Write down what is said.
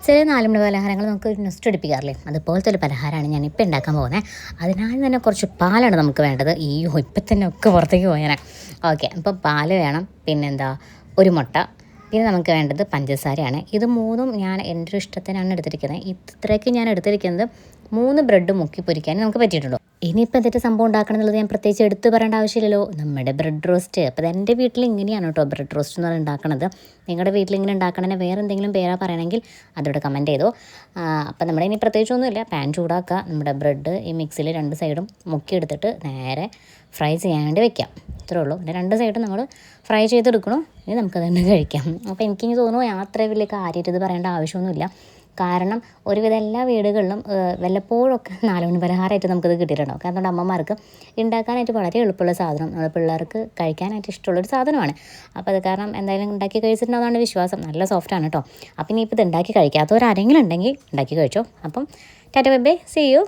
ചില 4 മണി പലഹാരങ്ങൾ നമുക്ക് നെസ്റ്റ് അടിപ്പിക്കാറില്ലേ, അതുപോലത്തെ ഒരു പലഹാരമാണ് ഞാനിപ്പോൾ ഉണ്ടാക്കാൻ പോകുന്നത്. അതിനായി തന്നെ കുറച്ച് പാലാണ് നമുക്ക് വേണ്ടത്. ഇപ്പം തന്നെ ഒക്കെ പുറത്തേക്ക് പോയാൽ ഓക്കെ. അപ്പോൾ പാല് വേണം, പിന്നെന്താ ഒരു മുട്ട, പിന്നെ നമുക്ക് വേണ്ടത് പഞ്ചസാരയാണ്. ഇത് മൂന്നും ഞാൻ എൻ്റെ ഒരു ഇഷ്ടത്തിനാണ് എടുത്തിരിക്കുന്നത്. ഇത്രയ്ക്ക് ഞാൻ എടുത്തിരിക്കുന്നത് 3 ബ്രെഡ് മുക്കി പൊരിക്കാൻ നമുക്ക് പറ്റിയിട്ടുള്ളൂ. ഇനിയിപ്പോൾ എന്തൊക്കെ സംഭവം ഉണ്ടാക്കണം എന്നുള്ളത് ഞാൻ പ്രത്യേകിച്ച് എടുത്ത് പറയേണ്ട ആവശ്യമില്ലല്ലോ. നമ്മുടെ ബ്രെഡ് റോസ്റ്റ്. അപ്പോൾ എൻ്റെ വീട്ടിൽ ഇങ്ങനെയാണ് കേട്ടോ ബ്രെഡ് റോസ്റ്റ് എന്ന് പറഞ്ഞാൽ ഉണ്ടാക്കണത്. നിങ്ങളുടെ വീട്ടിൽ ഇങ്ങനെ ഉണ്ടാക്കണതിന് വേറെ എന്തെങ്കിലും പേരാ പറയണമെങ്കിൽ അതോടെ കമൻറ്റ് ചെയ്തോ. അപ്പോൾ നമ്മുടെ ഇനി പ്രത്യേകിച്ചൊന്നുമില്ല. പാൻ ചൂടാക്കുക, നമ്മുടെ ബ്രെഡ് ഈ മിക്സിയിൽ 2 സൈഡും മുക്കിയെടുത്തിട്ട് നേരെ ഫ്രൈ ചെയ്യാൻ വേണ്ടി വെക്കാം. ഇത്രേ ഉള്ളൂ. പിന്നെ 2 സൈഡും നമ്മൾ ഫ്രൈ ചെയ്തെടുക്കണം. ഇനി നമുക്കത് തന്നെ കഴിക്കാം. അപ്പോൾ എനിക്കിനി തോന്നുന്നു അത്രയും വലിയ കാര്യമായിട്ട് ഇത് പറയേണ്ട ആവശ്യമൊന്നുമില്ല. കാരണം ഒരുവിധം എല്ലാ വീടുകളിലും വല്ലപ്പോഴൊക്കെ 4 മണി പലഹാരമായിട്ട് നമുക്കത് കിട്ടിയിട്ടുണ്ടാവും. കാരണം അമ്മമാർക്ക് ഉണ്ടാക്കാനായിട്ട് വളരെ എളുപ്പമുള്ള സാധനം, നമ്മുടെ പിള്ളേർക്ക് കഴിക്കാനായിട്ട് ഇഷ്ടമുള്ളൊരു സാധനമാണ്. അപ്പോൾ അത് കാരണം എന്തായാലും ഉണ്ടാക്കി കഴിച്ചിട്ടുണ്ടാവുന്നതാണ് വിശ്വാസം. നല്ല സോഫ്റ്റാണ് കേട്ടോ. അപ്പം ഇനിയിപ്പോൾ ഇത് ഉണ്ടാക്കി കഴിക്കാത്തവരാരെങ്കിലും ഉണ്ടെങ്കിൽ ഉണ്ടാക്കി കഴിച്ചോ. അപ്പം ടാറ്റ ബൈ ബൈ, സീ യു.